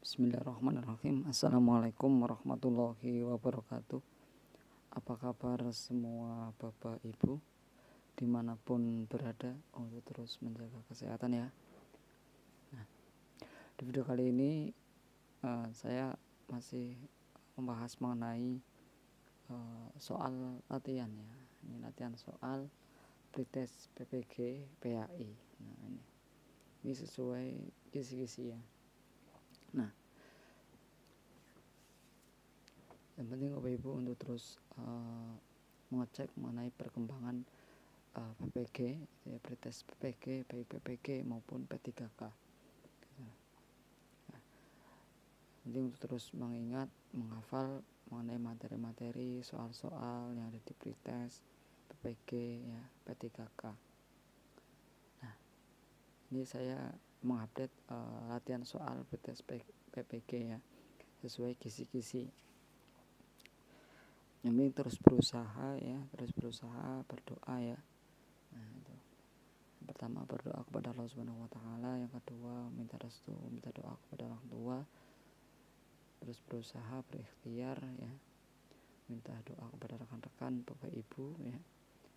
Bismillahirrahmanirrahim. Assalamualaikum warahmatullahi wabarakatuh. Apa kabar semua Bapak Ibu dimanapun berada, untuk terus menjaga kesehatan ya. Nah, di video kali ini saya masih membahas mengenai soal latihan ya. Ini latihan soal pretest PPG PAI. Nah, ini sesuai kisi-kisi ya. Nah, yang penting Bapak Ibu untuk terus mengecek mengenai perkembangan PPG, ya, pretest PPG, baik PPG maupun P3K. Nah, penting untuk terus mengingat, menghafal mengenai materi-materi, soal-soal yang ada di pretest PPG, ya, P3K. Nah, ini saya mengupdate latihan soal pretest PPG ya, sesuai kisi-kisi. Yang penting terus berusaha ya, berdoa ya. Nah, itu. Yang pertama berdoa kepada Allah Subhanahu wa taala, yang kedua minta restu, minta doa kepada orang tua. Terus berusaha, berikhtiar ya. Minta doa kepada rekan-rekan, Bapak Ibu ya.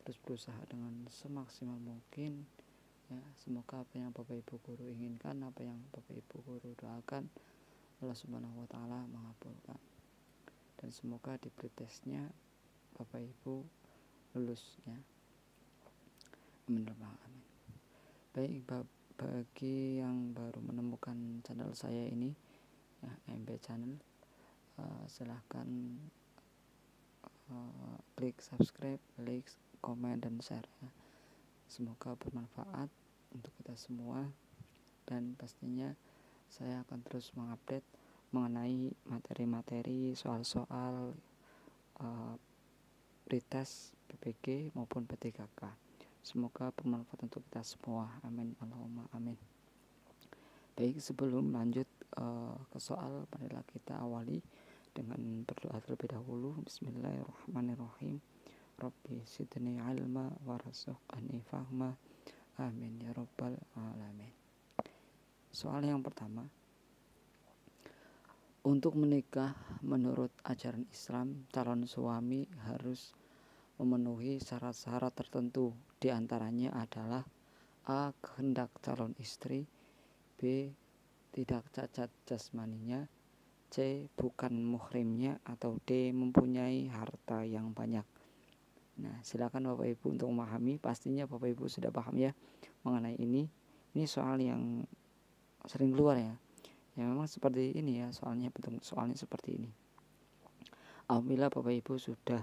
Terus berusaha dengan semaksimal mungkin ya. Semoga apa yang Bapak Ibu guru inginkan, apa yang Bapak Ibu guru doakan, Allah Subhanahu wa taala mengabulkan. Dan semoga di pretestnya Bapak Ibu lulus ya. Amin. Baik, bagi yang baru menemukan channel saya ini ya, MB Channel, silahkan klik subscribe, like, komen, dan share ya. Semoga bermanfaat untuk kita semua, dan pastinya saya akan terus mengupdate mengenai materi-materi, soal-soal pretest PPG maupun P3K. Semoga bermanfaat untuk kita semua. Amin. Allahumma amin. Baik, sebelum lanjut ke soal, marilah kita awali dengan berdoa terlebih dahulu. Bismillahirrahmanirrahim. Rabbi sidni ilma warzuqni fahma. Amin ya rabbal alamin. Soal yang pertama. Untuk menikah menurut ajaran Islam, calon suami harus memenuhi syarat-syarat tertentu. Di antaranya adalah A. Kehendak calon istri, B. Tidak cacat jasmaninya, C. Bukan muhrimnya, atau D. Mempunyai harta yang banyak. Nah, silakan Bapak Ibu untuk memahami. Pastinya Bapak Ibu sudah paham ya mengenai ini. Ini soal yang sering keluar ya. Ya memang seperti ini ya soalnya, bentuk soalnya seperti ini. Apabila Bapak Ibu sudah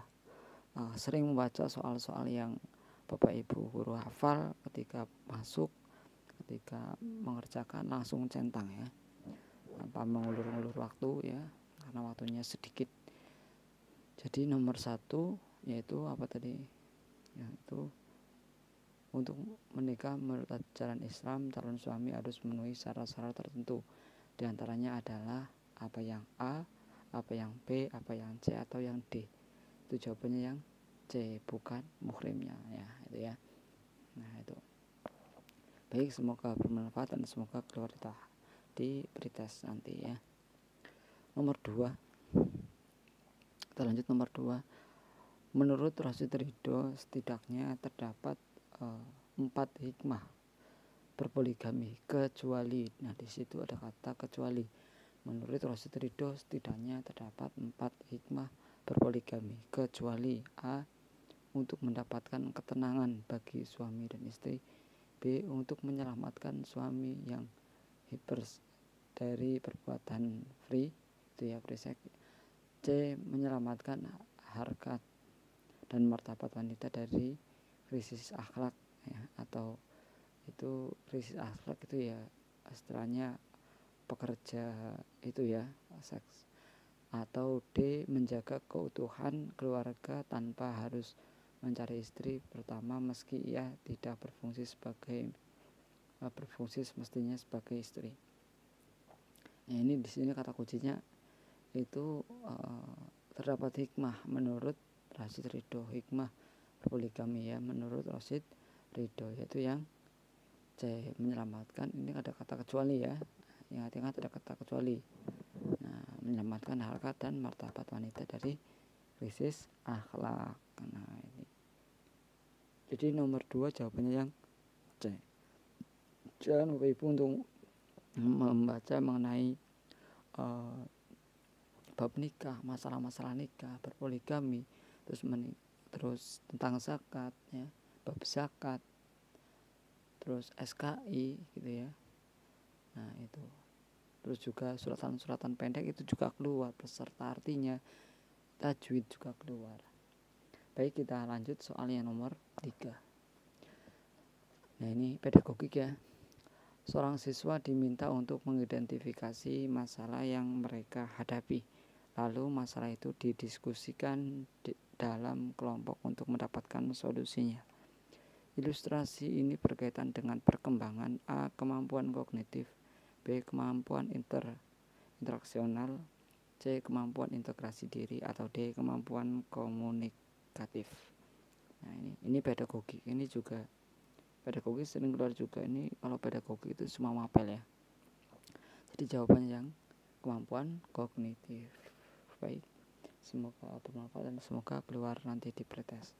sering membaca soal-soal yang Bapak Ibu guru hafal, ketika masuk, ketika mengerjakan langsung centang ya, tanpa mengulur-ulur waktu ya, karena waktunya sedikit. Jadi nomor 1 yaitu apa tadi? Yaitu untuk menikah menurut ajaran Islam, calon suami harus memenuhi syarat-syarat tertentu. Di antaranya adalah apa yang A, apa yang B, apa yang C, atau yang D. Itu jawabannya yang C, bukan muhrimnya ya, itu ya. Nah, itu. Baik, semoga bermanfaat dan semoga keluar di pretest nanti ya. Nomor 2. Kita lanjut nomor 2. Menurut Rasyid Ridho, setidaknya terdapat 4 hikmah berpoligami kecuali. Nah, di situ ada kata kecuali. Menurut Rasyid Ridho, setidaknya terdapat 4 hikmah berpoligami kecuali A. Untuk mendapatkan ketenangan bagi suami dan istri, B. Untuk menyelamatkan suami yang hipers dari perbuatan free, itu ya, free sex. C. Menyelamatkan harkat dan martabat wanita dari krisis akhlak ya, atau itu krisis akhlak itu ya istilahnya pekerja itu ya, seks. Atau D. Menjaga keutuhan keluarga tanpa harus mencari istri pertama meski ia tidak berfungsi semestinya sebagai istri. Nah, ini di sini kata kuncinya itu terdapat hikmah menurut Rasyid Ridho, hikmah berpoligami ya menurut Rasyid Ridho, yaitu yang C, menyelamatkan. Ini ada kata kecuali ya, ingat-ingat ada kata kecuali. Nah, menyelamatkan harkat dan martabat wanita dari krisis akhlak. Nah, ini. Jadi nomor 2 jawabannya yang C. Jangan Bapak Ibu untuk membaca mengenai bab nikah, masalah-masalah nikah, berpoligami, terus tentang zakat ya, bab zakat, terus SKI gitu ya. Nah, itu. Terus juga suratan-suratan pendek itu juga keluar beserta artinya, tajwid juga keluar. Baik, kita lanjut soal yang nomor 3. Nah, ini pedagogik ya. Seorang siswa diminta untuk mengidentifikasi masalah yang mereka hadapi. Lalu masalah itu didiskusikan dalam kelompok untuk mendapatkan solusinya. Ilustrasi ini berkaitan dengan perkembangan A. Kemampuan kognitif, B. Kemampuan interaksional, C. Kemampuan integrasi diri, atau D. Kemampuan komunikatif. Nah, ini pedagogik. Ini juga pedagogik sering keluar juga. Ini kalau pedagogik itu semua mapel ya. Jadi jawabannya yang kemampuan kognitif. Baik, semoga bermanfaat dan semoga keluar nanti di pretest.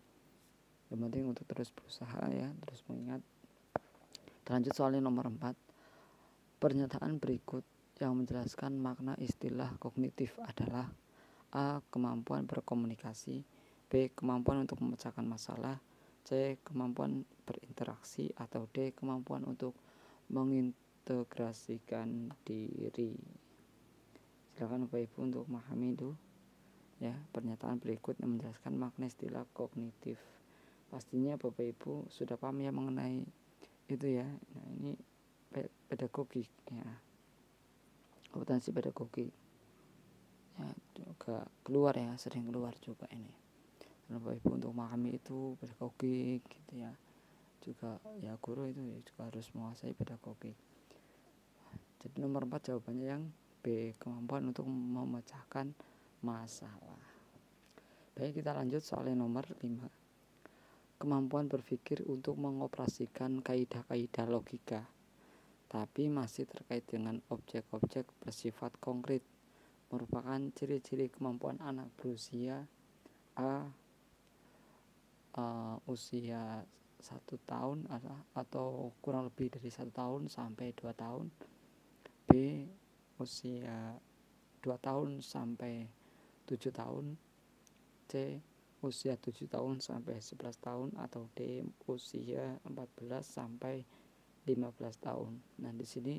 Yang penting untuk terus berusaha ya, terus mengingat. Lanjut soalnya nomor 4. Pernyataan berikut yang menjelaskan makna istilah kognitif adalah A. Kemampuan berkomunikasi, B. Kemampuan untuk memecahkan masalah, C. Kemampuan berinteraksi, atau D. Kemampuan untuk mengintegrasikan diri. Silakan Bapak Ibu untuk memahami itu ya, pernyataan berikut yang menjelaskan makna istilah kognitif. Pastinya Bapak Ibu sudah paham ya mengenai itu ya. Nah, ini pedagogik ya, kompetensi pedagogik ya, juga keluar ya, sering keluar juga ini. Dan Bapak Ibu untuk memahami itu pedagogik gitu ya, juga ya guru itu ya juga harus menguasai pedagogik. Jadi nomor 4 jawabannya yang B. Kemampuan untuk memecahkan masalah. Baik, kita lanjut soal yang nomor 5. Kemampuan berpikir untuk mengoperasikan kaidah-kaidah logika, tapi masih terkait dengan objek-objek bersifat konkret, merupakan ciri-ciri kemampuan anak berusia A. Usia 1 tahun atau kurang lebih dari 1 tahun sampai 2 tahun, B. Usia 2 tahun sampai 7 tahun, C. Usia 7 tahun sampai 11 tahun, atau D. Usia 14 sampai 15 tahun. Nah, di sini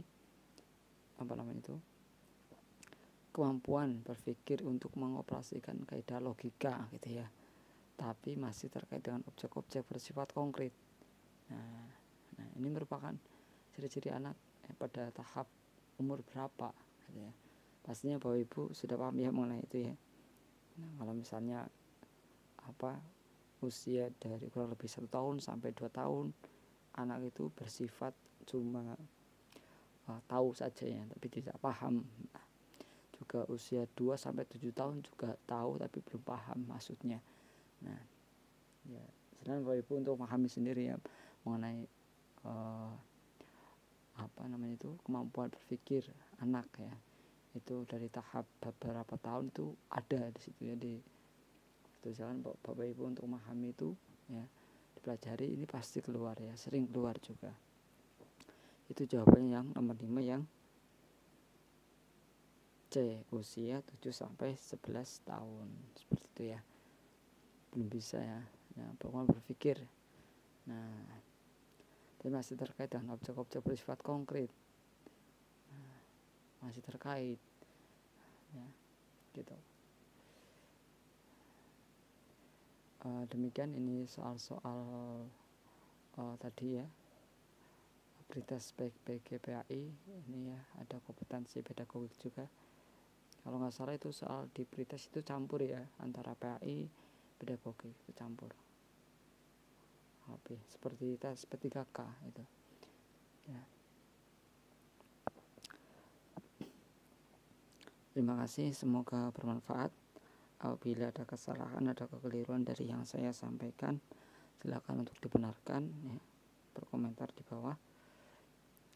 kemampuan berpikir untuk mengoperasikan kaidah logika gitu ya, tapi masih terkait dengan objek-objek bersifat konkret. Nah, ini merupakan ciri-ciri anak pada tahap umur berapa gitu ya. Pastinya Bapak Ibu sudah paham ya mengenai itu ya. Nah, kalau misalnya usia dari kurang lebih 1 tahun sampai 2 tahun, anak itu bersifat cuma tahu saja ya, tapi tidak paham. Nah, juga usia 2 sampai 7 tahun juga tahu tapi belum paham maksudnya. Nah, ya, sedangkan Bapak Ibu untuk memahami sendiri ya mengenai kemampuan berpikir anak ya. Itu dari tahap beberapa tahun itu ada di situ ya, di jalan Bapak Ibu untuk memahami itu ya, dipelajari, ini pasti keluar ya, sering keluar juga. Itu jawabannya yang nomor 5 yang C, usia 7 sampai 11 tahun. Seperti itu ya. Belum bisa ya. Nah, pokoknya berpikir. Nah, ini masih terkait dengan objek-objek bersifat konkret. Nah, masih terkait ya, gitu. Demikian ini soal-soal tadi ya, pretest PGPAI ini ya, ada kompetensi pedagogik juga. Kalau nggak salah itu soal di pretest itu campur ya, antara PAI pedagogik itu campur. Seperti tes P3K itu ya. Terima kasih, semoga bermanfaat. Apabila ada kesalahan, ada kekeliruan dari yang saya sampaikan, silakan untuk dibenarkan ya, berkomentar di bawah.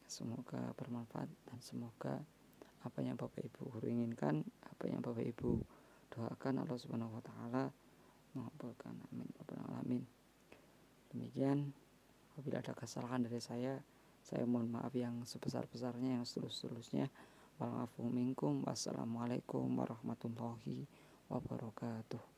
Semoga bermanfaat dan semoga apa yang Bapak Ibu inginkan, apa yang Bapak Ibu doakan, Allah Subhanahu wa taala mengabulkan. Amin rabbal alamin. Demikian, apabila ada kesalahan dari saya mohon maaf yang sebesar-besarnya, yang setulus-tulusnya. Wal afu minkum. Wassalamualaikum warahmatullahi wabarakatuh.